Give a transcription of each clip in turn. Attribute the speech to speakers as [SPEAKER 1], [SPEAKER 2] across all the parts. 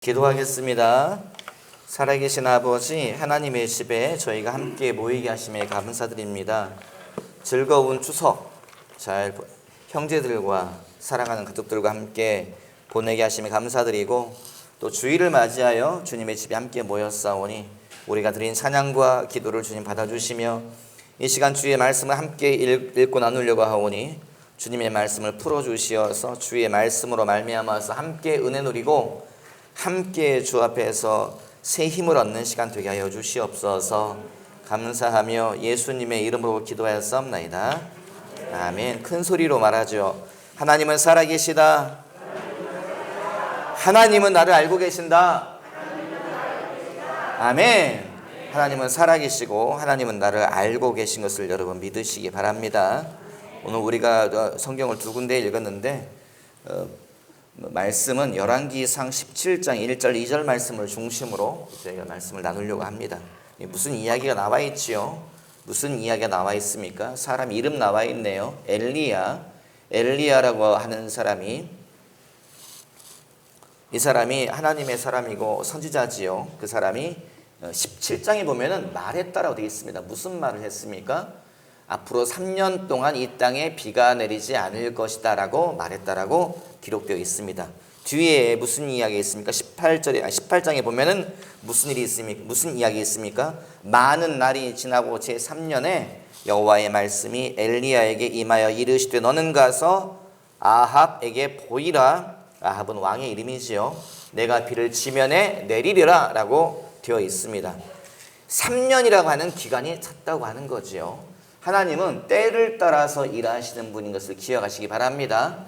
[SPEAKER 1] 기도하겠습니다. 살아계신 아버지, 하나님의 집에 저희가 함께 모이게 하심에 감사드립니다. 즐거운 추석 잘 형제들과 사랑하는 가족들과 함께 보내게 하심에 감사드리고, 또 주일을 맞이하여 주님의 집에 함께 모였사오니 우리가 드린 찬양과 기도를 주님 받아주시며, 이 시간 주의 말씀을 함께 읽고 나누려고 하오니 주님의 말씀을 풀어주시어서 주의 말씀으로 말미암아서 함께 은혜 누리고 함께 주 앞에서 새 힘을 얻는 시간 되게 하여 주시옵소서. 감사하며 예수님의 이름으로 기도하였사옵나이다. 아멘. 큰 소리로 말하죠. 하나님은 살아계시다. 하나님은 나를 알고 계신다. 아멘. 하나님은 살아계시고 하나님은 나를 알고 계신 것을 여러분 믿으시기 바랍니다. 오늘 우리가 성경을 두 군데 읽었는데 말씀은 열왕기상 17장 1절 2절 말씀을 중심으로 저희가 말씀을 나누려고 합니다. 무슨 이야기가 나와 있지요? 무슨 이야기가 나와 있습니까? 사람 이름 나와 있네요. 엘리야라고 하는 사람이, 이 사람이 하나님의 사람이고 선지자지요. 그 사람이 17장에 보면은 말했다라고 되어 있습니다. 무슨 말을 했습니까? 앞으로 3년 동안 이 땅에 비가 내리지 않을 것이다 라고 말했다라고 기록되어 있습니다. 뒤에 무슨 이야기 있습니까? 18장에 보면은 무슨 일이 있습니까? 무슨 이야기 있습니까? 많은 날이 지나고 제3년에 여호와의 말씀이 엘리야에게 임하여 이르시되 너는 가서 아합에게 보이라. 아합은 왕의 이름이지요. 내가 비를 지면에 내리리라 라고 되어 있습니다. 3년이라고 하는 기간이 찼다고 하는 거지요. 하나님은 때를 따라서 일하시는 분인 것을 기억하시기 바랍니다.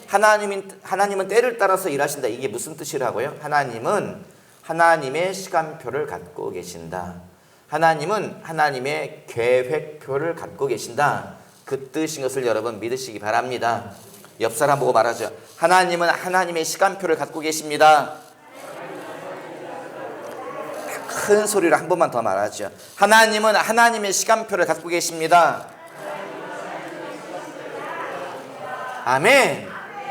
[SPEAKER 1] 하나님은 때를 따라서 일하신다. 이게 무슨 뜻이라고요? 하나님은 하나님의 시간표를 갖고 계신다. 하나님은 하나님의 계획표를 갖고 계신다. 그 뜻인 것을 여러분 믿으시기 바랍니다. 옆 사람 보고 말하죠. 하나님은 하나님의 시간표를 갖고 계십니다. 큰 소리로 한 번만 더 말하죠. 하나님은 하나님의 시간표를 갖고 계십니다. 아멘.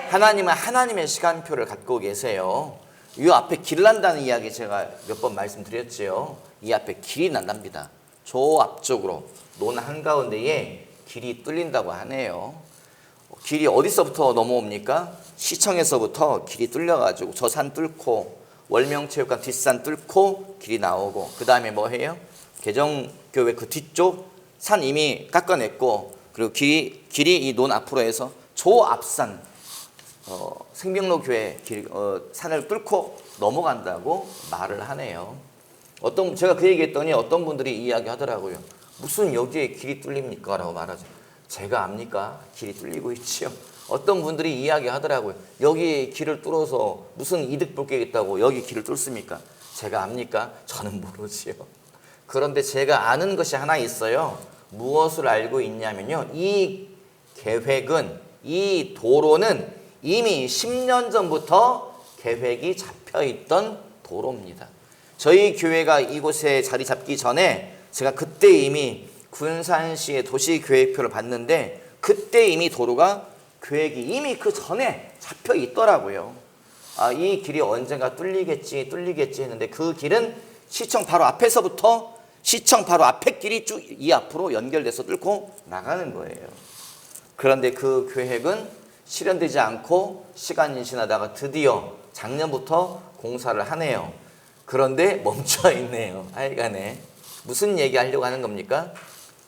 [SPEAKER 1] 하나님은 하나님의 시간표를 갖고 계세요. 이 앞에 길 난다는 이야기 제가 몇 번 말씀드렸죠. 이 앞에 길이 난답니다. 저 앞쪽으로 논 한가운데에 길이 뚫린다고 하네요. 길이 어디서부터 넘어옵니까? 시청에서부터 길이 뚫려가지고 저 산 뚫고 월명체육관 뒷산 뚫고 길이 나오고, 그 다음에 뭐 해요? 개정교회 그 뒤쪽 산 이미 깎아냈고, 그리고 길이 이 논 앞으로 해서 저 앞산 생명로 교회 산을 뚫고 넘어간다고 말을 하네요. 제가 그 얘기했더니 어떤 분들이 이야기하더라고요. 무슨 여기에 길이 뚫립니까? 라고 말하죠. 제가 압니까? 길이 뚫리고 있지요. 어떤 분들이 이야기하더라고요. 여기 길을 뚫어서 무슨 이득 볼 게 있다고 여기 길을 뚫습니까? 제가 압니까? 저는 모르지요. 그런데 제가 아는 것이 하나 있어요. 무엇을 알고 있냐면요, 이 계획은, 이 도로는 이미 10년 전부터 계획이 잡혀있던 도로입니다. 저희 교회가 이곳에 자리 잡기 전에 제가 그때 이미 군산시의 도시계획표를 봤는데, 그때 이미 도로가 계획이 이미 그 전에 잡혀 있더라고요. 이 길이 언젠가 뚫리겠지 했는데, 그 길은 시청 바로 앞에서부터 시청 바로 앞에 길이 쭉 이 앞으로 연결돼서 뚫고 나가는 거예요. 그런데 그 계획은 실현되지 않고 시간이 지나다가 드디어 작년부터 공사를 하네요. 그런데 멈춰 있네요. 하여간에 무슨 얘기 하려고 하는 겁니까?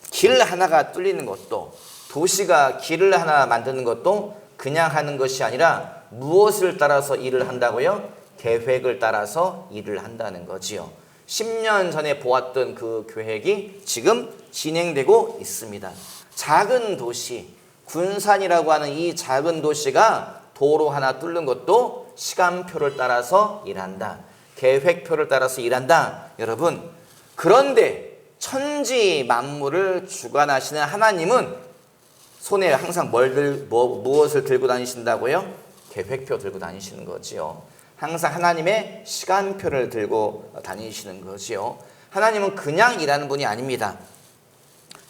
[SPEAKER 1] 길 하나가 뚫리는 것도, 도시가 길을 하나 만드는 것도 그냥 하는 것이 아니라 무엇을 따라서 일을 한다고요? 계획을 따라서 일을 한다는 거지요. 10년 전에 보았던 그 계획이 지금 진행되고 있습니다. 작은 도시, 군산이라고 하는 이 작은 도시가 도로 하나 뚫는 것도 시간표를 따라서 일한다. 계획표를 따라서 일한다. 여러분, 그런데 천지 만물을 주관하시는 하나님은 손에 항상 무엇을 들고 다니신다고요? 계획표 들고 다니시는 거지요. 항상 하나님의 시간표를 들고 다니시는 거지요. 하나님은 그냥 일하는 분이 아닙니다.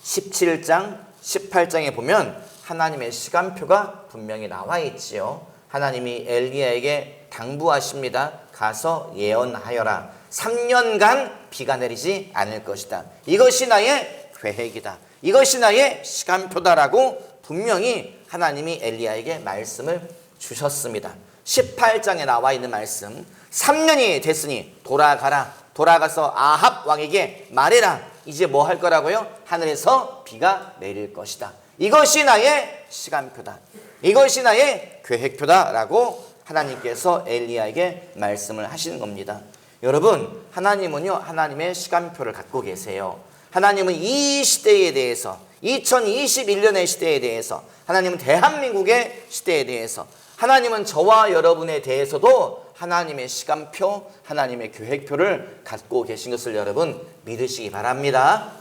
[SPEAKER 1] 17장, 18장에 보면 하나님의 시간표가 분명히 나와 있지요. 하나님이 엘리야에게 당부하십니다. 가서 예언하여라. 3년간 비가 내리지 않을 것이다. 이것이 나의 계획이다. 이것이 나의 시간표다라고 분명히 하나님이 엘리야에게 말씀을 주셨습니다. 18장에 나와 있는 말씀, 3년이 됐으니 돌아가라. 돌아가서 아합 왕에게 말해라. 이제 뭐 할 거라고요? 하늘에서 비가 내릴 것이다. 이것이 나의 시간표다. 이것이 나의 계획표다라고 하나님께서 엘리야에게 말씀을 하시는 겁니다. 여러분, 하나님은요, 하나님의 시간표를 갖고 계세요. 하나님은 이 시대에 대해서, 2021년의 시대에 대해서, 하나님은 대한민국의 시대에 대해서, 하나님은 저와 여러분에 대해서도 하나님의 시간표, 하나님의 계획표를 갖고 계신 것을 여러분 믿으시기 바랍니다.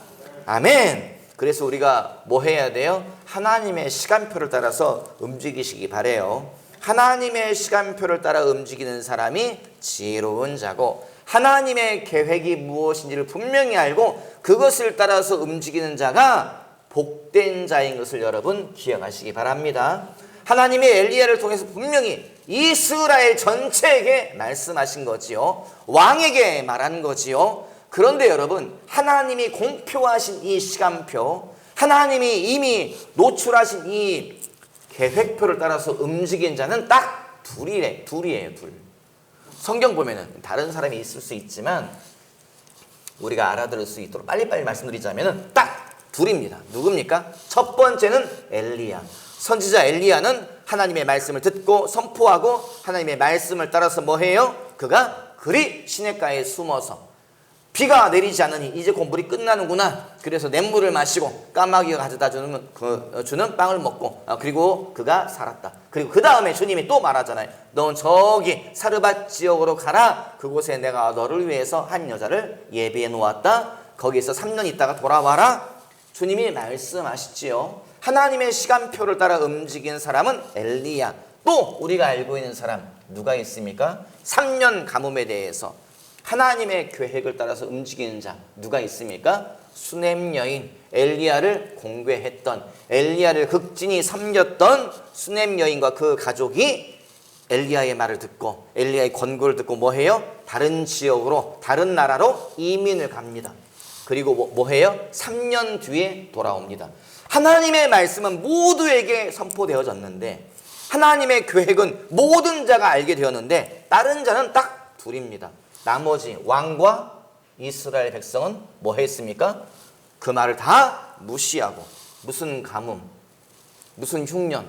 [SPEAKER 1] 아멘. 그래서 우리가 뭐 해야 돼요? 하나님의 시간표를 따라서 움직이시기 바래요. 하나님의 시간표를 따라 움직이는 사람이 지혜로운 자고, 하나님의 계획이 무엇인지를 분명히 알고 그것을 따라서 움직이는 자가 복된 자인 것을 여러분 기억하시기 바랍니다. 하나님의 엘리야를 통해서 분명히 이스라엘 전체에게 말씀하신 거지요. 왕에게 말한 거지요. 그런데 여러분, 하나님이 공표하신 이 시간표, 하나님이 이미 노출하신 이 계획표를 따라서 움직인 자는 딱 둘이에요. 둘. 성경 보면은 다른 사람이 있을 수 있지만 우리가 알아들을 수 있도록 빨리빨리 말씀드리자면은 딱 둘입니다. 누굽니까? 첫 번째는 엘리야. 선지자 엘리야는 하나님의 말씀을 듣고 선포하고 하나님의 말씀을 따라서 뭐 해요? 그가 그리 시냇가에 숨어서 비가 내리지 않으니 이제 곧 물이 끝나는구나. 그래서 냇물을 마시고 까마귀가 가져다 주는 빵을 먹고, 그리고 그가 살았다. 그리고 그 다음에 주님이 또 말하잖아요. 넌 저기 사르밧 지역으로 가라. 그곳에 내가 너를 위해서 한 여자를 예비해 놓았다. 거기서 3년 있다가 돌아와라. 주님이 말씀하시지요. 하나님의 시간표를 따라 움직이는 사람은 엘리야. 또 우리가 알고 있는 사람 누가 있습니까? 3년 가뭄에 대해서 하나님의 계획을 따라서 움직이는 자 누가 있습니까? 수넴 여인, 엘리야를 공개했던, 엘리야를 극진히 섬겼던 수넴 여인과 그 가족이 엘리야의 말을 듣고 엘리야의 권고를 듣고 뭐 해요? 다른 지역으로, 다른 나라로 이민을 갑니다. 그리고 뭐 해요? 3년 뒤에 돌아옵니다. 하나님의 말씀은 모두에게 선포되어졌는데, 하나님의 계획은 모든 자가 알게 되었는데 다른 자는 딱 둘입니다. 나머지 왕과 이스라엘 백성은 뭐 했습니까? 그 말을 다 무시하고, 무슨 가뭄, 무슨 흉년,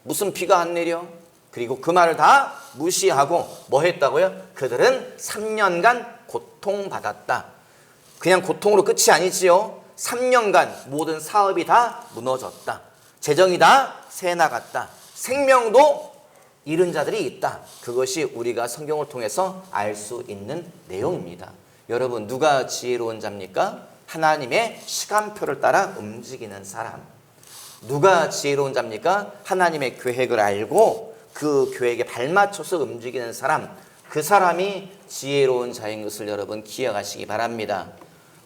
[SPEAKER 1] 무슨 비가 안 내려, 그리고 그 말을 다 무시하고 뭐 했다고요? 그들은 3년간 고통받았다. 그냥 고통으로 끝이 아니지요. 3년간 모든 사업이 다 무너졌다. 재정이 다 새나갔다. 생명도 잃은 자들이 있다. 그것이 우리가 성경을 통해서 알 수 있는 내용입니다. 여러분, 누가 지혜로운 자입니까? 하나님의 시간표를 따라 움직이는 사람. 누가 지혜로운 자입니까? 하나님의 계획을 알고 그 계획에 발맞춰서 움직이는 사람. 그 사람이 지혜로운 자인 것을 여러분 기억하시기 바랍니다.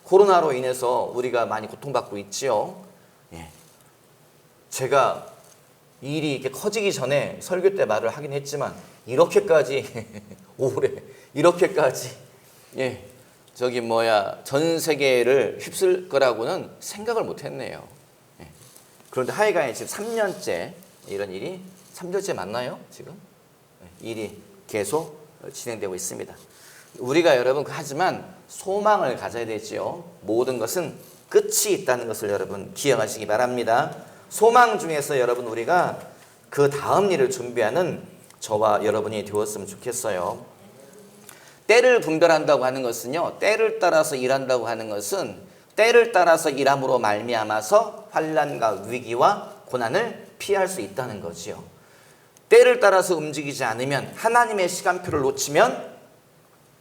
[SPEAKER 1] 코로나로 인해서 우리가 많이 고통받고 있지요. 제가 일이 이렇게 커지기 전에 설교 때 말을 하긴 했지만 이렇게까지 오래 이렇게까지 전 세계를 휩쓸 거라고는 생각을 못 했네요. 그런데 하여간에 지금 3년째 이런 일이 3년째 맞나요? 지금 일이 계속 진행되고 있습니다. 우리가 여러분 하지만 소망을 가져야 되지요. 모든 것은 끝이 있다는 것을 여러분 기억하시기 바랍니다. 소망 중에서 여러분 우리가 그 다음 일을 준비하는 저와 여러분이 되었으면 좋겠어요. 때를 분별한다고 하는 것은요, 때를 따라서 일한다고 하는 것은 때를 따라서 일함으로 말미암아서 환난과 위기와 고난을 피할 수 있다는 거지요. 때를 따라서 움직이지 않으면, 하나님의 시간표를 놓치면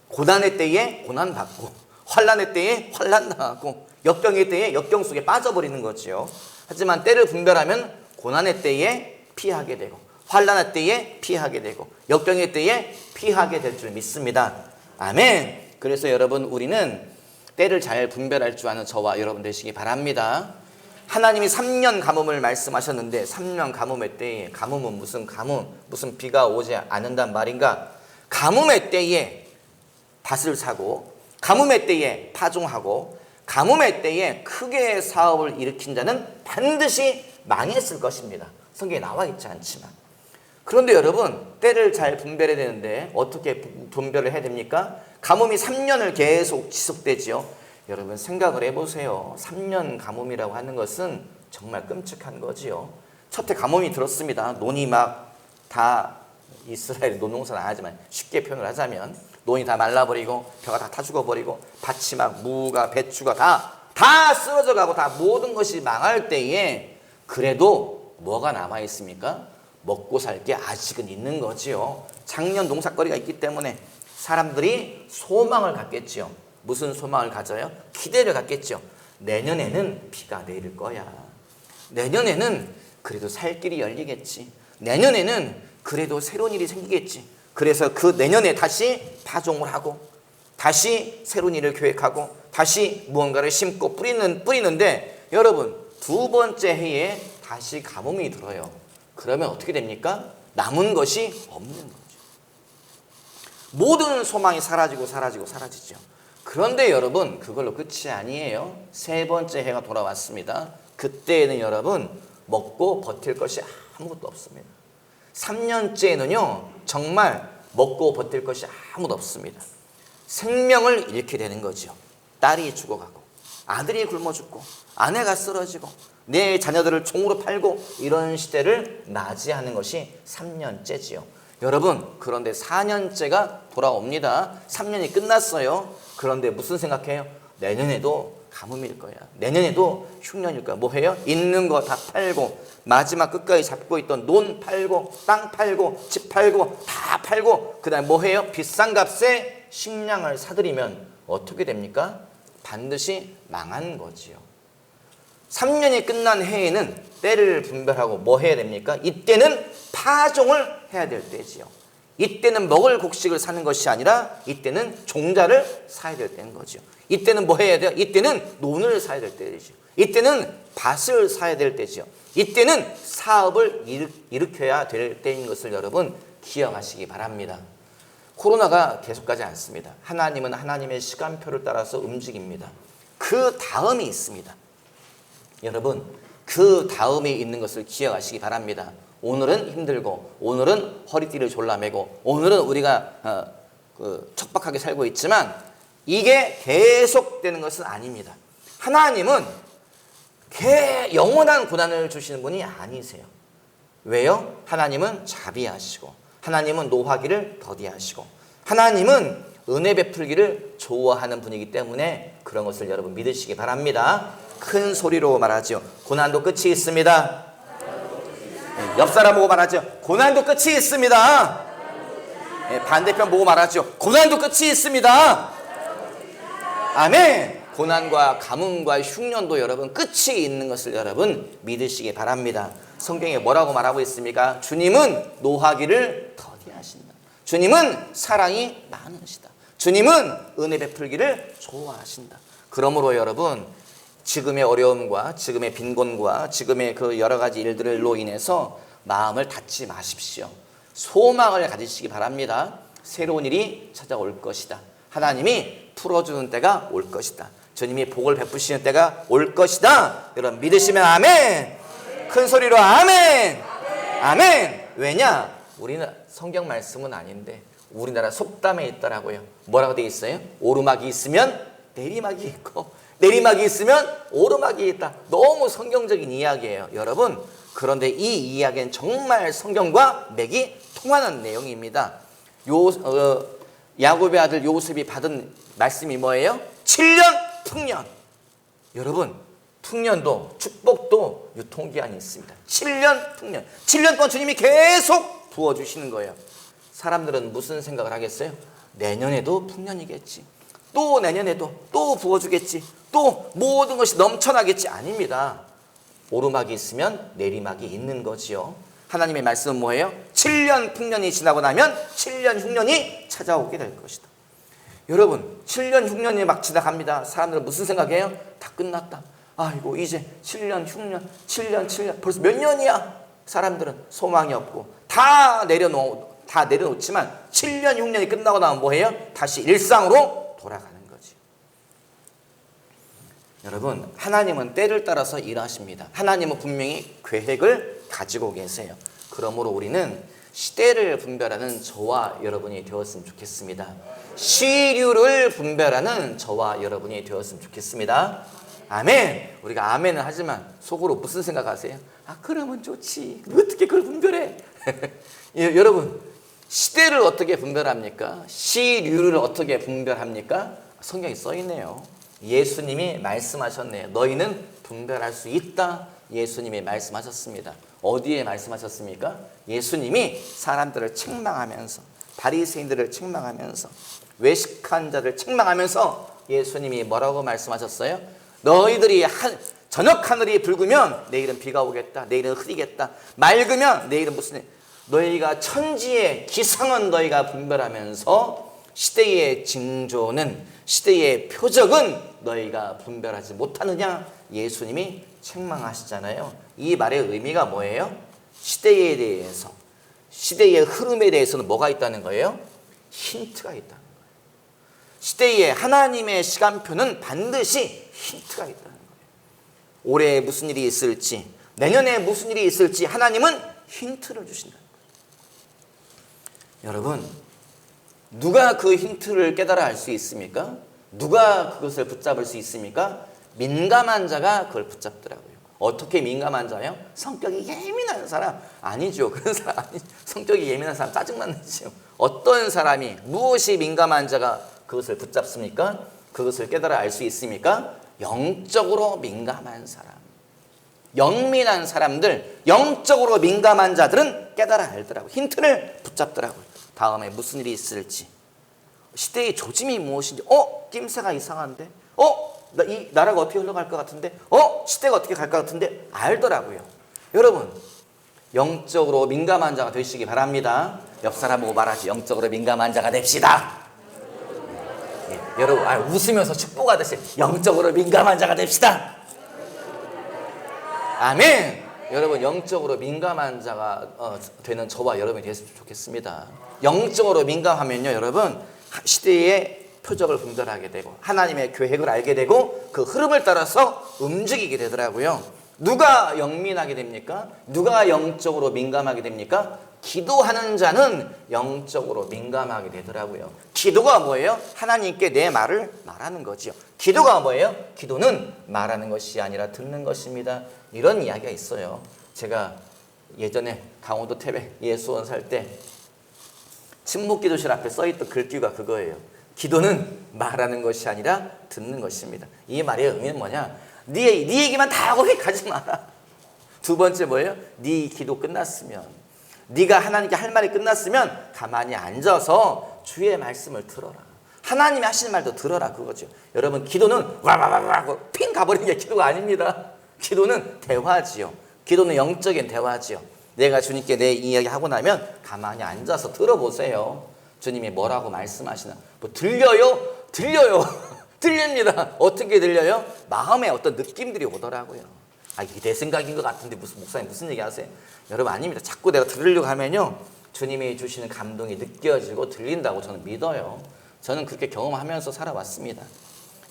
[SPEAKER 1] 고난의 때에 고난받고, 환난의 때에 환난당하고, 역경의 때에 역경 속에 빠져버리는 거지요. 하지만 때를 분별하면 고난의 때에 피하게 되고, 환난의 때에 피하게 되고, 역경의 때에 피하게 될 줄 믿습니다. 아멘. 그래서 여러분, 우리는 때를 잘 분별할 줄 아는 저와 여러분 되시기 바랍니다. 하나님이 3년 가뭄을 말씀하셨는데 3년 가뭄의 때에, 가뭄은 무슨 가뭄, 무슨 비가 오지 않는단 말인가? 가뭄의 때에 밭을 사고, 가뭄의 때에 파종하고, 가뭄의 때에 크게 사업을 일으킨 자는 반드시 망했을 것입니다. 성경에 나와 있지 않지만. 그런데 여러분, 때를 잘 분별해야 되는데 어떻게 분별을 해야 됩니까? 가뭄이 3년을 계속 지속되지요. 여러분 생각을 해보세요. 3년 가뭄이라고 하는 것은 정말 끔찍한 거지요. 첫해 가뭄이 들었습니다. 논이 막 다, 이스라엘 논농사는 안 하지만 쉽게 표현을 하자면 논이 다 말라버리고 벼가 다 죽어버리고 밭이 막 무가 배추가 다 쓰러져가고 다 모든 것이 망할 때에 그래도 뭐가 남아있습니까? 먹고 살 게 아직은 있는 거지요. 작년 농사거리가 있기 때문에 사람들이 소망을 갖겠지요. 무슨 소망을 가져요? 기대를 갖겠죠. 내년에는 비가 내릴 거야. 내년에는 그래도 살 길이 열리겠지. 내년에는 그래도 새로운 일이 생기겠지. 그래서 그 내년에 다시 파종을 하고 다시 새로운 일을 계획하고 다시 무언가를 심고 뿌리는데 여러분 두 번째 해에 다시 가뭄이 들어요. 그러면 어떻게 됩니까? 남은 것이 없는 거죠. 모든 소망이 사라지죠. 그런데 여러분 그걸로 끝이 아니에요. 세 번째 해가 돌아왔습니다. 그때에는 여러분 먹고 버틸 것이 아무것도 없습니다. 3년째에는요 정말 먹고 버틸 것이 아무도 없습니다. 생명을 잃게 되는 거죠. 딸이 죽어가고 아들이 굶어 죽고 아내가 쓰러지고 내 자녀들을 총으로 팔고 이런 시대를 맞이하는 것이 3년째지요. 여러분 그런데 4년째가 돌아옵니다. 3년이 끝났어요. 그런데 무슨 생각해요? 내년에도 가뭄일 거야. 내년에도 흉년일 거야. 뭐 해요? 있는 거 다 팔고 마지막 끝까지 잡고 있던 논 팔고 땅 팔고 집 팔고 다 팔고 그 다음에 뭐 해요? 비싼 값에 식량을 사들이면 어떻게 됩니까? 반드시 망한 거지요. 3년이 끝난 해에는 때를 분별하고 뭐 해야 됩니까? 이때는 파종을 해야 될 때지요. 이때는 먹을 곡식을 사는 것이 아니라 이때는 종자를 사야 될 때인 거죠. 이때는 뭐 해야 돼요? 이때는 논을 사야 될 때이죠. 이때는 밭을 사야 될 때죠. 이때는 사업을 일으켜야 될 때인 것을 여러분 기억하시기 바랍니다. 코로나가 계속가지 않습니다. 하나님은 하나님의 시간표를 따라서 움직입니다. 그 다음이 있습니다. 여러분 그 다음에 있는 것을 기억하시기 바랍니다. 오늘은 힘들고 오늘은 허리띠를 졸라매고 오늘은 우리가 척박하게 살고 있지만 이게 계속되는 것은 아닙니다. 하나님은 영원한 고난을 주시는 분이 아니세요. 왜요? 하나님은 자비하시고 하나님은 노하기를 더디하시고 하나님은 은혜 베풀기를 좋아하는 분이기 때문에 그런 것을 여러분 믿으시기 바랍니다. 큰 소리로 말하죠. 고난도 끝이 있습니다. 옆 사람 보고 말하죠. 고난도 끝이 있습니다. 반대편 보고 말하죠. 고난도 끝이 있습니다. 아멘. 고난과 가뭄과 흉년도 여러분 끝이 있는 것을 여러분 믿으시기 바랍니다. 성경에 뭐라고 말하고 있습니까? 주님은 노하기를 더디하신다. 주님은 사랑이 많으시다. 주님은 은혜 베풀기를 좋아하신다. 그러므로 여러분 지금의 어려움과 지금의 빈곤과 지금의 그 여러 가지 일들로 인해서 마음을 닫지 마십시오. 소망을 가지시기 바랍니다. 새로운 일이 찾아올 것이다. 하나님이 풀어주는 때가 올 것이다. 주님이 복을 베푸시는 때가 올 것이다. 여러분 믿으시면 아멘. 큰 소리로 아멘. 아멘. 왜냐? 우리는 성경 말씀은 아닌데 우리나라 속담에 있더라고요. 뭐라고 되어 있어요? 오르막이 있으면 내리막이 있고 내리막이 있으면 오르막이 있다. 너무 성경적인 이야기예요. 여러분 그런데 이 이야기는 정말 성경과 맥이 통하는 내용입니다. 야곱의 아들 요셉이 받은 말씀이 뭐예요? 7년 풍년. 여러분 풍년도 축복도 유통기한이 있습니다. 7년 풍년. 7년 동안 주님이 계속 부어주시는 거예요. 사람들은 무슨 생각을 하겠어요? 내년에도 풍년이겠지. 또 내년에도 또 부어주겠지. 또 모든 것이 넘쳐나겠지. 아닙니다. 오르막이 있으면 내리막이 있는 거지요. 하나님의 말씀은 뭐예요? 7년 풍년이 지나고 나면 7년 흉년이 찾아오게 될 것이다. 여러분 7년 흉년이 막 지나갑니다. 사람들은 무슨 생각해요? 다 끝났다. 아이고 이제 7년 흉년 7년 벌써 몇 년이야. 사람들은 소망이 없고 다 다 내려놓지만 7년, 6년이 끝나고 나면 뭐해요? 다시 일상으로 돌아가는 거지. 여러분, 하나님은 때를 따라서 일하십니다. 하나님은 분명히 계획을 가지고 계세요. 그러므로 우리는 시대를 분별하는 저와 여러분이 되었으면 좋겠습니다. 시류를 분별하는 저와 여러분이 되었으면 좋겠습니다. 아멘. 우리가 아멘은 하지만 속으로 무슨 생각하세요? 아, 그러면 좋지. 어떻게 그걸 분별해? 여러분, 시대를 어떻게 분별합니까? 시류를 어떻게 분별합니까? 성경에 써 있네요. 예수님이 말씀하셨네요. 너희는 분별할 수 있다. 예수님이 말씀하셨습니다. 어디에 말씀하셨습니까? 예수님이 사람들을 책망하면서, 바리새인들을 책망하면서, 외식한 자들 책망하면서 예수님이 뭐라고 말씀하셨어요? 너희들이 저녁 하늘이 붉으면 내일은 비가 오겠다. 내일은 흐리겠다. 맑으면 내일은 무슨 일. 너희가 천지의 기상은 너희가 분별하면서 시대의 징조는, 시대의 표적은 너희가 분별하지 못하느냐? 예수님이 책망하시잖아요. 이 말의 의미가 뭐예요? 시대에 대해서, 시대의 흐름에 대해서는 뭐가 있다는 거예요? 힌트가 있다는 거예요. 시대에 하나님의 시간표는 반드시 힌트가 있다는 거예요. 올해 무슨 일이 있을지, 내년에 무슨 일이 있을지 하나님은 힌트를 주신다는 거예요. 여러분, 누가 그 힌트를 깨달아 알 수 있습니까? 누가 그것을 붙잡을 수 있습니까? 민감한 자가 그걸 붙잡더라고요. 어떻게 민감한 자요? 성격이 예민한 사람? 아니죠. 그런 사람 아니죠. 성격이 예민한 사람 짜증나는 거죠. 어떤 사람이, 무엇이 민감한 자가 그것을 붙잡습니까? 그것을 깨달아 알 수 있습니까? 영적으로 민감한 사람, 영민한 사람들, 영적으로 민감한 자들은 깨달아 알더라고요. 힌트를 붙잡더라고요. 다음에 무슨 일이 있을지, 시대의 조짐이 무엇인지, 낌새가 이상한데, 이 나라가 어떻게 흘러갈 것 같은데, 시대가 어떻게 갈 것 같은데 알더라고요. 여러분, 영적으로 민감한 자가 되시기 바랍니다. 옆 사람 보고 말하지. 영적으로 민감한 자가 됩시다. 여러분, 웃으면서 축복하듯이 영적으로 민감한 자가 됩시다. 아멘. 여러분, 영적으로 민감한 자가 되는 저와 여러분이 됐으면 좋겠습니다. 영적으로 민감하면요, 여러분, 시대의 표적을 분별하게 되고 하나님의 계획을 알게 되고 그 흐름을 따라서 움직이게 되더라고요. 누가 영민하게 됩니까? 누가 영적으로 민감하게 됩니까? 기도하는 자는 영적으로 민감하게 되더라고요. 기도가 뭐예요? 하나님께 내 말을 말하는 거지요. 기도가 뭐예요? 기도는 말하는 것이 아니라 듣는 것입니다. 이런 이야기가 있어요. 제가 예전에 강원도 태백 예수원 살 때 침묵기도실 앞에 써있던 글귀가 그거예요. 기도는 말하는 것이 아니라 듣는 것입니다. 이 말의 의미는 뭐냐? 네 얘기만 다 하고 가지 마라. 두 번째 뭐예요? 네 기도 끝났으면, 네가 하나님께 할 말이 끝났으면 가만히 앉아서 주의 말씀을 들어라. 하나님이 하시는 말도 들어라, 그거죠. 여러분, 기도는 와와와와 핑 가버리는 게 기도가 아닙니다. 기도는 대화지요. 기도는 영적인 대화지요. 내가 주님께 내 이야기 하고 나면 가만히 앉아서 들어보세요. 주님이 뭐라고 말씀하시나. 뭐 들려요? 들립니다. 어떻게 들려요? 마음에 어떤 느낌들이 오더라고요. 이게 내 생각인 것 같은데 무슨 목사님 무슨 얘기 하세요? 여러분, 아닙니다. 자꾸 내가 들으려고 하면요, 주님이 주시는 감동이 느껴지고 들린다고 저는 믿어요. 저는 그렇게 경험하면서 살아왔습니다.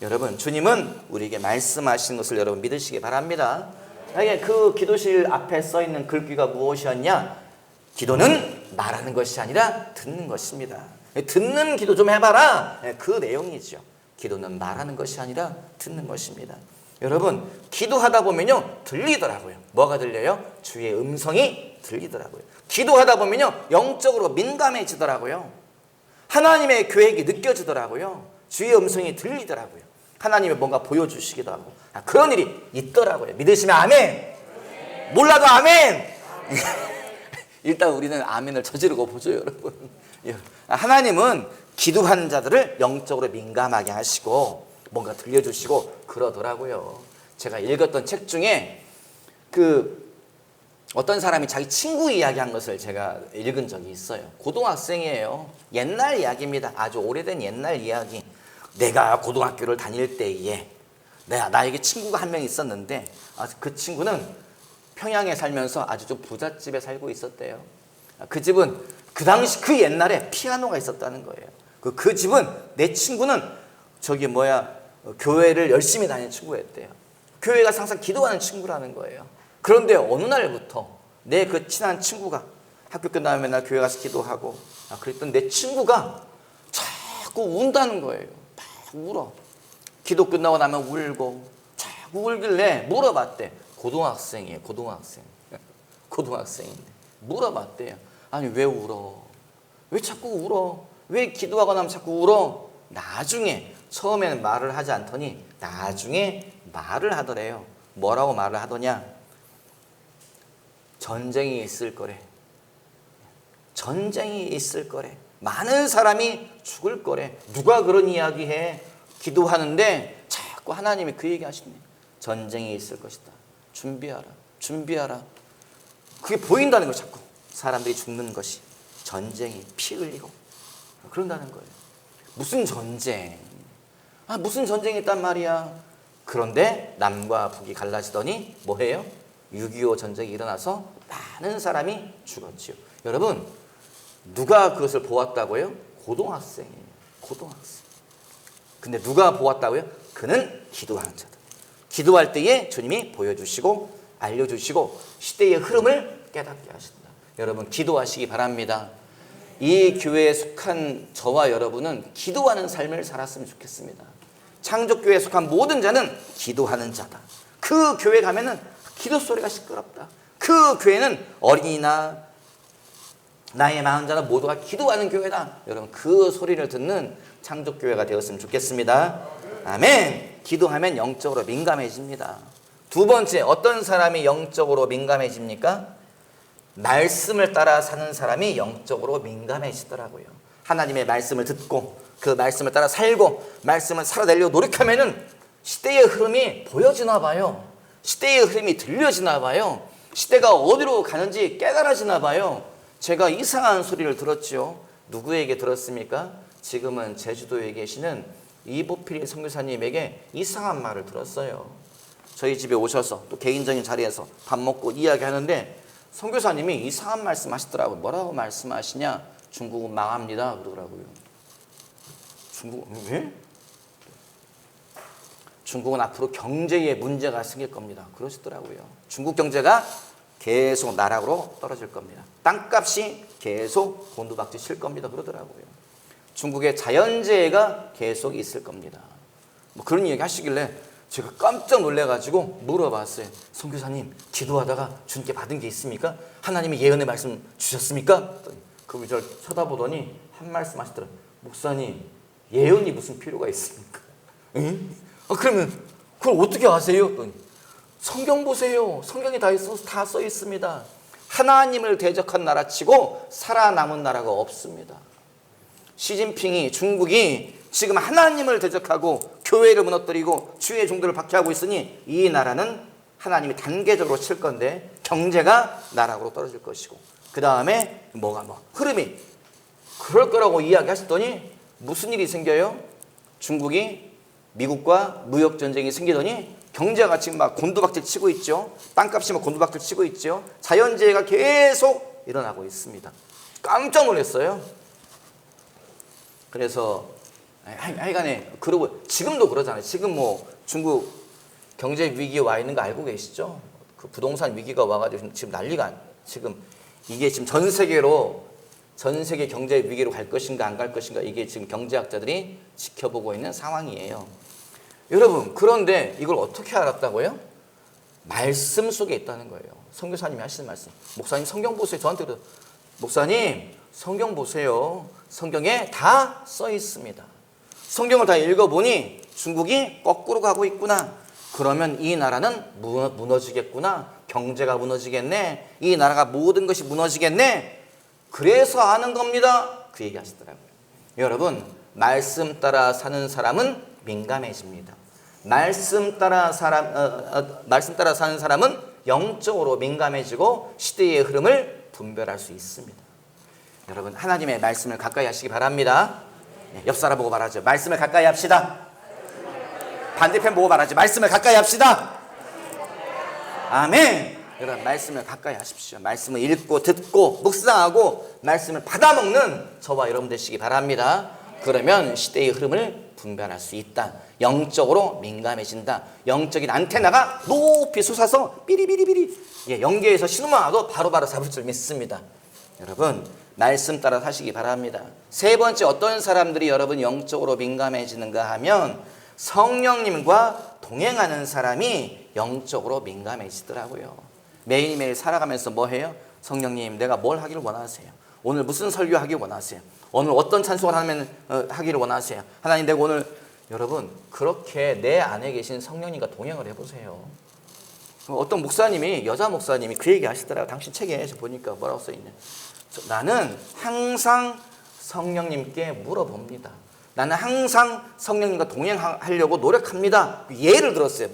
[SPEAKER 1] 여러분, 주님은 우리에게 말씀하신 것을 여러분 믿으시기 바랍니다. 그 기도실 앞에 써있는 글귀가 무엇이었냐? 기도는 말하는 것이 아니라 듣는 것입니다. 듣는 기도 좀 해봐라. 그 내용이죠. 기도는 말하는 것이 아니라 듣는 것입니다. 여러분, 기도하다 보면요, 들리더라고요. 뭐가 들려요? 주의 음성이 들리더라고요. 기도하다 보면요, 영적으로 민감해지더라고요. 하나님의 계획이 느껴지더라고요. 주의 음성이 들리더라고요. 하나님이 뭔가 보여주시기도 하고, 그런 일이 있더라고요. 믿으시면 아멘. 몰라도 아멘. 일단 우리는 아멘을 저지르고 보죠, 여러분. 하나님은 기도하는 자들을 영적으로 민감하게 하시고 뭔가 들려주시고 그러더라고요. 제가 읽었던 책 중에 어떤 사람이 자기 친구 이야기한 것을 제가 읽은 적이 있어요. 고등학생이에요. 옛날 이야기입니다. 아주 오래된 옛날 이야기. 내가 고등학교를 다닐 때에 나에게 친구가 한 명 있었는데, 그 친구는 평양에 살면서 아주 좀 부잣집에 살고 있었대요. 그 집은 그 당시 그 옛날에 피아노가 있었다는 거예요. 그 집은 내 친구는 교회를 열심히 다니는 친구였대요. 교회 가서 항상 기도하는 친구라는 거예요. 그런데 어느 날부터 내 그 친한 친구가 학교 끝나면 맨날 교회 가서 기도하고 그랬던 내 친구가 자꾸 운다는 거예요. 막 울어. 기도 끝나고 나면 울고 자꾸 울길래 물어봤대. 고등학생이에요. 고등학생인데 물어봤대요. 아니 왜 울어? 왜 자꾸 울어? 왜 기도하고 나면 자꾸 울어? 나중에 처음에는 말을 하지 않더니 나중에 말을 하더래요. 뭐라고 말을 하더냐? 전쟁이 있을 거래. 전쟁이 있을 거래. 많은 사람이 죽을 거래. 누가 그런 이야기 해? 기도하는데 자꾸 하나님이 그 얘기 하시네. 전쟁이 있을 것이다. 준비하라. 준비하라. 그게 보인다는 거예요. 자꾸 사람들이 죽는 것이. 전쟁이 피 흘리고 그런다는 거예요. 무슨 전쟁? 무슨 전쟁이 있단 말이야. 그런데 남과 북이 갈라지더니 뭐해요? 6.25 전쟁이 일어나서 많은 사람이 죽었지요. 여러분, 누가 그것을 보았다고요? 고등학생이에요. 고등학생. 근데 누가 보았다고요? 그는 기도하는 자다. 기도할 때에 주님이 보여주시고 알려주시고 시대의 흐름을 깨닫게 하신다. 여러분, 기도하시기 바랍니다. 이 교회에 속한 저와 여러분은 기도하는 삶을 살았으면 좋겠습니다. 창조교회에 속한 모든 자는 기도하는 자다. 그 교회 가면은 기도 소리가 시끄럽다. 그 교회는 어린이나 나이 많은 자는 모두가 기도하는 교회다. 여러분, 그 소리를 듣는 창조교회가 되었으면 좋겠습니다. 아멘. 기도하면 영적으로 민감해집니다. 두 번째, 어떤 사람이 영적으로 민감해집니까? 말씀을 따라 사는 사람이 영적으로 민감해지더라고요. 하나님의 말씀을 듣고 그 말씀을 따라 살고 말씀을 살아내려고 노력하면은 시대의 흐름이 보여지나 봐요. 시대의 흐름이 들려지나 봐요. 시대가 어디로 가는지 깨달아지나 봐요. 제가 이상한 소리를 들었죠. 누구에게 들었습니까? 지금은 제주도에 계시는 이보필 선교사님에게 이상한 말을 들었어요. 저희 집에 오셔서 또 개인적인 자리에서 밥 먹고 이야기하는데 선교사님이 이상한 말씀 하시더라고요. 뭐라고 말씀하시냐? 중국은 망합니다 그러더라고요. 중국은 왜? 중국은 앞으로 경제에 문제가 생길 겁니다. 그러시더라고요. 중국 경제가 계속 나락으로 떨어질 겁니다. 땅값이 계속 곤두박질 칠 겁니다. 그러더라고요. 중국의 자연재해가 계속 있을 겁니다. 그런 얘기 하시길래 제가 깜짝 놀래가지고 물어봤어요. 선교사님, 기도하다가 주님께 받은 게 있습니까? 하나님이 예언의 말씀 주셨습니까? 그분이 저를 쳐다보더니 한 말씀 하시더라고요. 목사님, 예언이 무슨 필요가 있습니까? 그러면 그걸 어떻게 아세요? 성경 보세요. 성경에 다 써 있습니다. 하나님을 대적한 나라치고 살아남은 나라가 없습니다. 시진핑이 중국이 지금 하나님을 대적하고 교회를 무너뜨리고 주의 종들을 박해하고 있으니 이 나라는 하나님이 단계적으로 칠 건데 경제가 나락으로 떨어질 것이고 그 다음에 흐름이 그럴 거라고 이야기하셨더니 무슨 일이 생겨요? 중국이 미국과 무역전쟁이 생기더니 경제가 지금 막 곤두박질 치고 있죠. 땅값이 막 곤두박질 치고 있죠. 자연재해가 계속 일어나고 있습니다. 깜짝 놀랐어요. 그래서 하여간에 그러고 지금도 그러잖아요. 지금 중국 경제 위기에 와 있는 거 알고 계시죠? 그 부동산 위기가 와가지고 지금 난리가 지금 이게 지금 전 세계 경제 위기로 갈 것인가 안 갈 것인가 이게 지금 경제학자들이 지켜보고 있는 상황이에요. 여러분, 그런데 이걸 어떻게 알았다고요? 말씀 속에 있다는 거예요. 선교사님이 하시는 말씀. 목사님 성경 보세요. 저한테도 목사님 성경 보세요. 성경에 다 써 있습니다. 성경을 다 읽어보니 중국이 거꾸로 가고 있구나. 그러면 이 나라는 무너지겠구나. 경제가 무너지겠네. 이 나라가 모든 것이 무너지겠네. 그래서 아는 겁니다. 그 얘기 하시더라고요. 여러분, 말씀 따라 사는 사람은 민감해집니다. 말씀 따라 사는 사람은 영적으로 민감해지고 시대의 흐름을 분별할 수 있습니다. 여러분, 하나님의 말씀을 가까이 하시기 바랍니다. 옆 사람 보고 말하죠. 말씀을 가까이 합시다. 반대편 보고 말하죠. 말씀을 가까이 합시다. 아멘. 여러분 말씀을 가까이 하십시오. 말씀을 읽고 듣고 묵상하고 말씀을 받아먹는 저와 여러분 되시기 바랍니다. 그러면 시대의 흐름을 분별할 수 있다. 영적으로 민감해진다. 영적인 안테나가 높이 솟아서 삐리삐리삐리 연계해서 신호만 와도 바로바로 잡을 줄 믿습니다. 여러분 말씀 따라 사시기 바랍니다. 세 번째, 어떤 사람들이 여러분 영적으로 민감해지는가 하면 성령님과 동행하는 사람이 영적으로 민감해지더라고요. 매일매일 살아가면서 뭐 해요? 성령님, 내가 뭘 하기를 원하세요? 오늘 무슨 설교하기를 원하세요? 오늘 어떤 찬송을 하기를 원하세요? 하나님, 내가 오늘, 여러분 그렇게 내 안에 계신 성령님과 동행을 해보세요. 어떤 목사님이, 여자 목사님이 그 얘기 하시더라고요. 당신 책에 보니까 뭐라고 써있냐, 나는 항상 성령님께 물어봅니다. 나는 항상 성령님과 동행하려고 노력합니다. 예를 들었어요.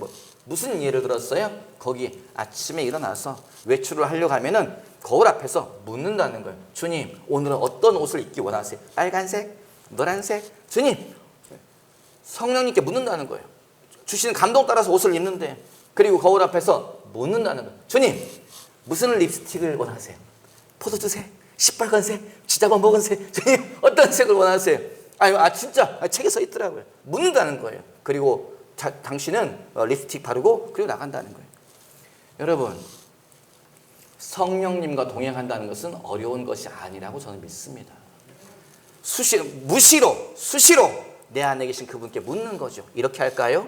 [SPEAKER 1] 무슨 예를 들었어요? 거기 아침에 일어나서 외출을 하려고 하면은 거울 앞에서 묻는다는 거예요. 주님, 오늘은 어떤 옷을 입기 원하세요? 빨간색? 노란색? 주님, 성령님께 묻는다는 거예요. 주시는 감동 따라서 옷을 입는데, 그리고 거울 앞에서 묻는다는 거예요. 주님, 무슨 립스틱을 원하세요? 포도주색? 시뻘건색? 지자번 먹은색? 주님, 어떤 색을 원하세요? 진짜 책에 써 있더라고요. 묻는다는 거예요. 그리고 당신은 립스틱 바르고 그리고 나간다는 거예요. 여러분, 성령님과 동행한다는 것은 어려운 것이 아니라고 저는 믿습니다. 수시로 내 안에 계신 그분께 묻는 거죠. 이렇게 할까요?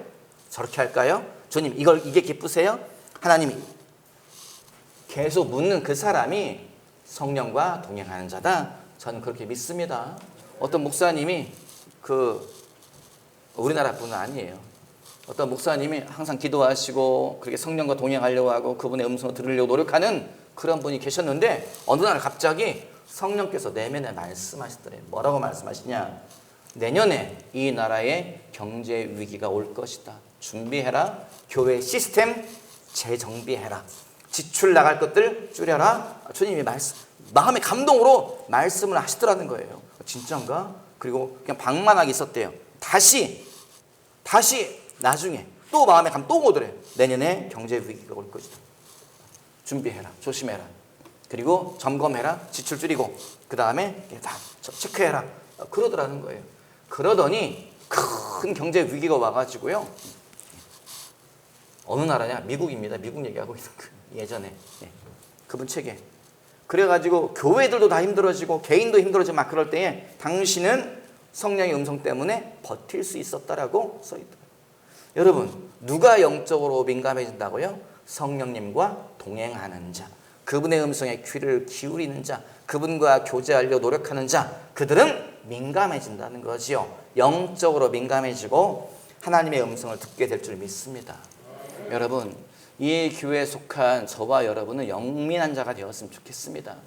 [SPEAKER 1] 저렇게 할까요? 주님, 이게 기쁘세요? 하나님이 계속 묻는 그 사람이 성령과 동행하는 자다. 저는 그렇게 믿습니다. 어떤 목사님이 우리나라 분은 아니에요. 어떤 목사님이 항상 기도하시고 그렇게 성령과 동행하려고 하고 그분의 음성을 들으려고 노력하는 그런 분이 계셨는데, 어느 날 갑자기 성령께서 내면에 말씀하시더래요. 뭐라고 말씀하시냐? 내년에 이 나라에 경제 위기가 올 것이다. 준비해라. 교회 시스템 재정비해라. 지출 나갈 것들 줄여라. 주님이 마음의 감동으로 말씀을 하시더라는 거예요. 진짜인가? 그리고 그냥 방만하게 있었대요. 다시 나중에 또 마음의 감동 또 오더래요. 내년에 경제 위기가 올 것이다. 준비해라. 조심해라. 그리고 점검해라. 지출 줄이고 그 다음에 다 체크해라. 그러더라는 거예요. 그러더니 큰 경제 위기가 와가지고요. 어느 나라냐? 미국입니다. 미국 얘기하고 있는 거예요. 예전에 그분 책에. 그래가지고 교회들도 다 힘들어지고 개인도 힘들어지고 막 그럴 때에 당신은 성령의 음성 때문에 버틸 수 있었다라고 써있더라고요. 여러분, 누가 영적으로 민감해진다고요? 성령님과 동행하는 자, 그분의 음성에 귀를 기울이는 자, 그분과 교제하려고 노력하는 자, 그들은 민감해진다는 거지요. 영적으로 민감해지고 하나님의 음성을 듣게 될 줄 믿습니다. 여러분, 이 교회에 속한 저와 여러분은 영민한 자가 되었으면 좋겠습니다.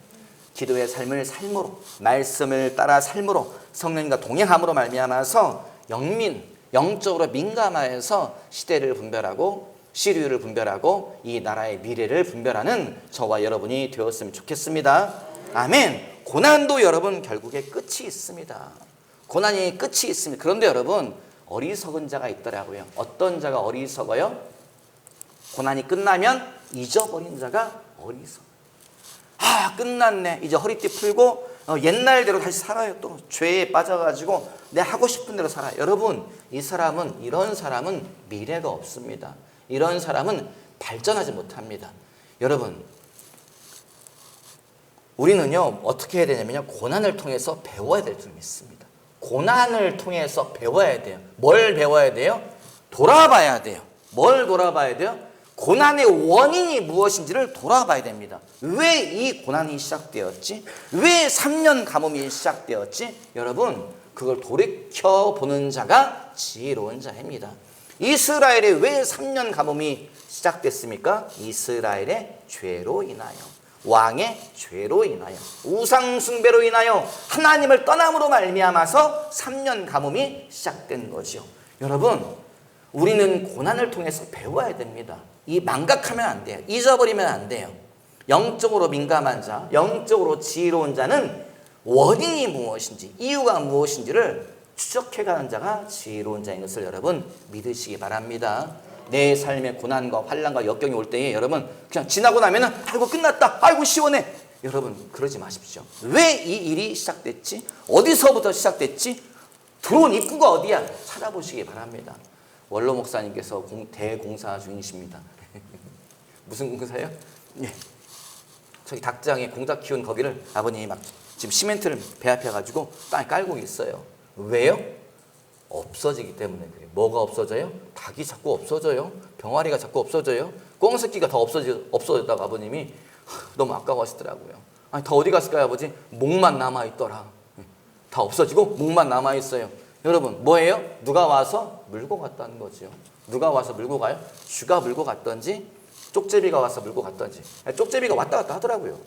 [SPEAKER 1] 기도의 삶을 삶으로, 말씀을 따라 삶으로, 성령님과 동행함으로 말미암아서 영적으로 민감하여서 시대를 분별하고 시류를 분별하고 이 나라의 미래를 분별하는 저와 여러분이 되었으면 좋겠습니다. 아멘. 고난도 여러분 결국에 끝이 있습니다. 고난이 끝이 있습니다. 그런데 여러분, 어리석은 자가 있더라고요. 어떤 자가 어리석어요? 고난이 끝나면 잊어버린 자가 어리석어요. 끝났네. 이제 허리띠 풀고 옛날대로 다시 살아요. 또 죄에 빠져가지고 내 하고 싶은 대로 살아요. 여러분, 이런 사람은 미래가 없습니다. 이런 사람은 발전하지 못합니다. 여러분, 우리는요 어떻게 해야 되냐면요, 고난을 통해서 배워야 될 줄 믿습니다. 고난을 통해서 배워야 돼요. 뭘 배워야 돼요? 돌아봐야 돼요. 뭘 돌아봐야 돼요? 고난의 원인이 무엇인지를 돌아봐야 됩니다. 왜 이 고난이 시작되었지? 왜 3년 가뭄이 시작되었지? 여러분, 그걸 돌이켜보는 자가 지혜로운 자입니다. 이스라엘에 왜 3년 가뭄이 시작됐습니까? 이스라엘의 죄로 인하여, 왕의 죄로 인하여, 우상 숭배로 인하여 하나님을 떠남으로 말미암아서 3년 가뭄이 시작된 거죠. 여러분, 우리는 고난을 통해서 배워야 됩니다. 망각하면 안 돼요. 잊어버리면 안 돼요. 영적으로 민감한 자, 영적으로 지혜로운 자는 원인이 무엇인지, 이유가 무엇인지를 추적해가는 자가 지혜로운 자인 것을 여러분 믿으시기 바랍니다. 내 삶에 고난과 환난과 역경이 올 때에 여러분 그냥 지나고 나면은 아이고 끝났다, 아이고 시원해. 여러분 그러지 마십시오. 왜 이 일이 시작됐지? 어디서부터 시작됐지? 들어온 입구가 어디야? 찾아보시기 바랍니다. 원로 목사님께서 대공사 중이십니다. 무슨 공사예요? 예. 저기 닭장에 공작 키운 거기를 아버님이 막 지금 시멘트를 배합해가지고 땅에 깔고 있어요. 왜요? 없어지기 때문에 그래요. 뭐가 없어져요? 닭이 자꾸 없어져요. 병아리가 자꾸 없어져요. 꿩새끼가 더 없어졌다고 아버님이 너무 아까워하시더라고요. 아니 다 어디 갔을까요 아버지? 목만 남아있더라. 다 없어지고 목만 남아있어요. 여러분 뭐예요? 누가 와서 물고 갔다는 거죠. 누가 와서 물고 가요? 쥐가 물고 갔던지 쪽제비가 와서 물고 갔던지. 쪽제비가 왔다 갔다 하더라고요.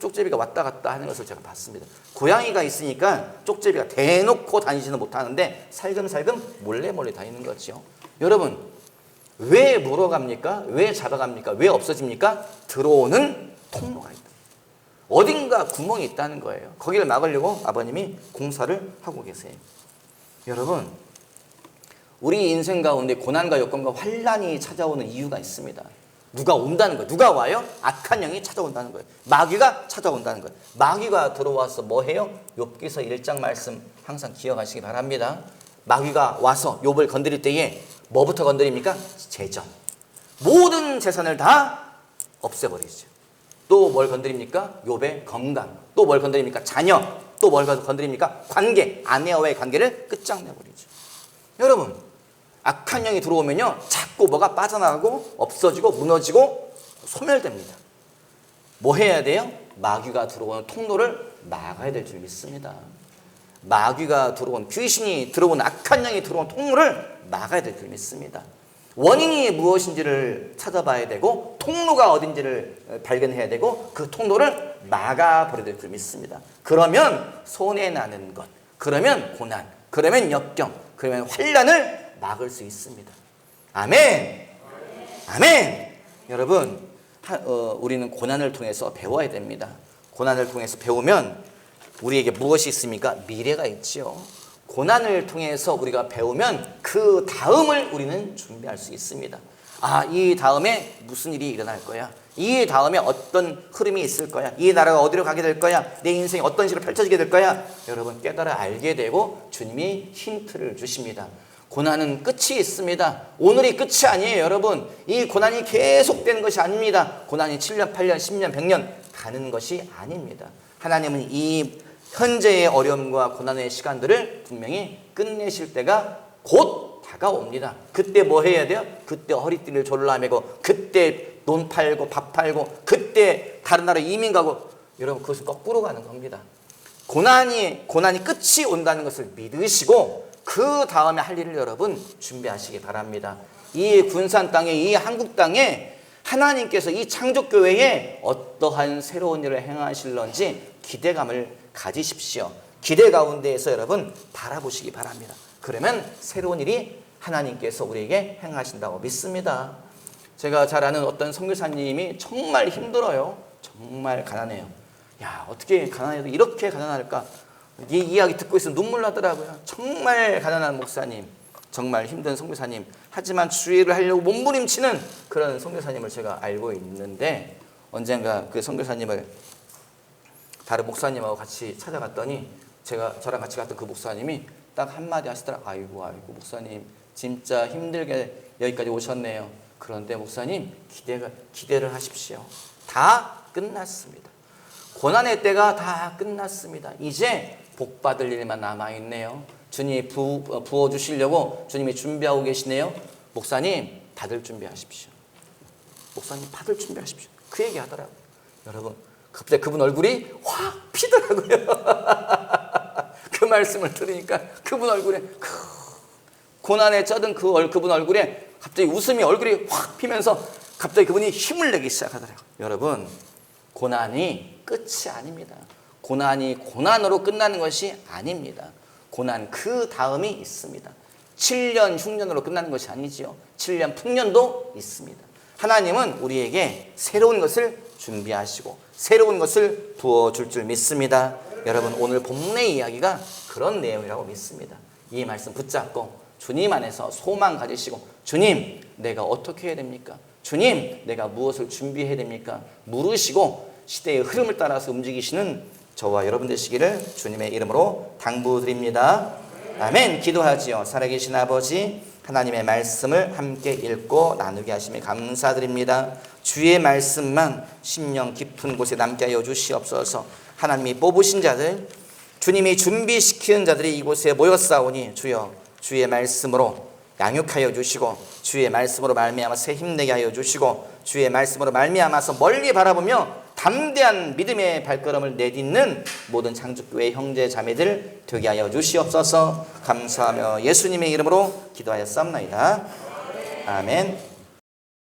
[SPEAKER 1] 쪽제비가 왔다 갔다 하는 것을 제가 봤습니다. 고양이가 있으니까 쪽제비가 대놓고 다니지는 못하는데 살금살금 몰래 다니는 거죠. 여러분 왜 물어갑니까? 왜 잡아갑니까? 왜 없어집니까? 들어오는 통로가 있다. 어딘가 구멍이 있다는 거예요. 거기를 막으려고 아버님이 공사를 하고 계세요. 여러분 우리 인생 가운데 고난과 역경과 환난이 찾아오는 이유가 있습니다. 누가 온다는 거예요. 누가 와요? 악한 영이 찾아온다는 거예요. 마귀가 찾아온다는 거예요. 마귀가 들어와서 뭐 해요? 욥기서 1장 말씀 항상 기억하시기 바랍니다. 마귀가 와서 욥을 건드릴 때에 뭐부터 건드립니까? 재정. 모든 재산을 다 없애버리죠. 또 뭘 건드립니까? 욥의 건강. 또 뭘 건드립니까? 자녀. 또 뭘 건드립니까? 관계. 아내와의 관계를 끝장내버리죠. 여러분 악한 영이 들어오면요 자꾸 뭐가 빠져나가고 없어지고 무너지고 소멸됩니다. 뭐 해야 돼요? 마귀가 들어오는 통로를 막아야 될 줄 믿습니다. 마귀가 들어온 귀신이 들어온 악한 영이 들어온 통로를 막아야 될 줄 믿습니다. 원인이 무엇인지를 찾아봐야 되고 통로가 어딘지를 발견해야 되고 그 통로를 막아버려야 될 줄 믿습니다. 그러면 손해나는 것, 그러면 고난, 그러면 역경, 그러면 환난을 막을 수 있습니다. 아멘. 아멘. 여러분 우리는 고난을 통해서 배워야 됩니다. 고난을 통해서 배우면 우리에게 무엇이 있습니까? 미래가 있지요. 고난을 통해서 우리가 배우면 그 다음을 우리는 준비할 수 있습니다. 아, 이 다음에 무슨 일이 일어날 거야? 이 다음에 어떤 흐름이 있을 거야? 이 나라가 어디로 가게 될 거야? 내 인생이 어떤 식으로 펼쳐지게 될 거야? 여러분 깨달아 알게 되고 주님이 힌트를 주십니다. 고난은 끝이 있습니다. 오늘이 끝이 아니에요, 여러분. 이 고난이 계속되는 것이 아닙니다. 고난이 7년, 8년, 10년, 100년 가는 것이 아닙니다. 하나님은 이 현재의 어려움과 고난의 시간들을 분명히 끝내실 때가 곧 다가옵니다. 그때 뭐 해야 돼요? 그때 허리띠를 졸라매고 그때 논 팔고 밥 팔고 그때 다른 나라 이민 가고 여러분 그것은 거꾸로 가는 겁니다. 고난이 끝이 온다는 것을 믿으시고 그 다음에 할 일을 여러분 준비하시기 바랍니다. 이 군산 땅에 이 한국 땅에 하나님께서 이 창조교회에 어떠한 새로운 일을 행하실런지 기대감을 가지십시오. 기대 가운데에서 여러분 바라보시기 바랍니다. 그러면 새로운 일이 하나님께서 우리에게 행하신다고 믿습니다. 제가 잘 아는 어떤 선교사님이 정말 힘들어요. 정말 가난해요. 야, 어떻게 가난해도 이렇게 가난할까? 이 이야기 듣고 있으면 눈물 나더라고요. 정말 가난한 목사님, 정말 힘든 선교사님, 하지만 주의를 하려고 몸부림치는 그런 선교사님을 제가 알고 있는데 언젠가 그 선교사님을 다른 목사님하고 같이 찾아갔더니 저랑 같이 갔던 그 목사님이 딱 한마디 하시더라고요. 아이고 목사님 진짜 힘들게 여기까지 오셨네요. 그런데 목사님 기대를 하십시오. 다 끝났습니다. 고난의 때가 다 끝났습니다. 이제 복 받을 일만 남아있네요. 주님이 부어주시려고 주님이 준비하고 계시네요. 목사님 받을 준비하십시오. 목사님 받을 준비하십시오. 그 얘기 하더라고요. 여러분 갑자기 그분 얼굴이 확 피더라고요. 그 말씀을 들으니까 그분 얼굴에 고난에 쩌든 그분 얼굴에 갑자기 웃음이 얼굴이 확 피면서 갑자기 그분이 힘을 내기 시작하더라고요. 여러분 고난이 끝이 아닙니다. 고난이 고난으로 끝나는 것이 아닙니다. 고난 그 다음이 있습니다. 7년 흉년으로 끝나는 것이 아니지요. 7년 풍년도 있습니다. 하나님은 우리에게 새로운 것을 준비하시고 새로운 것을 부어줄 줄 믿습니다. 여러분 오늘 본문의 이야기가 그런 내용이라고 믿습니다. 이 말씀 붙잡고 주님 안에서 소망 가지시고 주님 내가 어떻게 해야 됩니까? 주님 내가 무엇을 준비해야 됩니까? 물으시고 시대의 흐름을 따라서 움직이시는 저와 여러분 되시기를 주님의 이름으로 당부드립니다. 아멘. 기도하지요. 살아계신 아버지 하나님의 말씀을 함께 읽고 나누게 하심에 감사드립니다. 주의 말씀만 심령 깊은 곳에 남게 하여 주시옵소서. 하나님이 뽑으신 자들 주님이 준비시키는 자들이 이곳에 모였사오니 주여 주의 말씀으로 양육하여 주시고 주의 말씀으로 말미암아 새 힘내게 하여 주시고 주의 말씀으로 말미암아서 멀리 바라보며 담대한 믿음의 발걸음을 내딛는 모든 창조교회 형제 자매들 되게 하여 주시옵소서. 감사하며 예수님의 이름으로 기도하였사옵나이다. 아멘.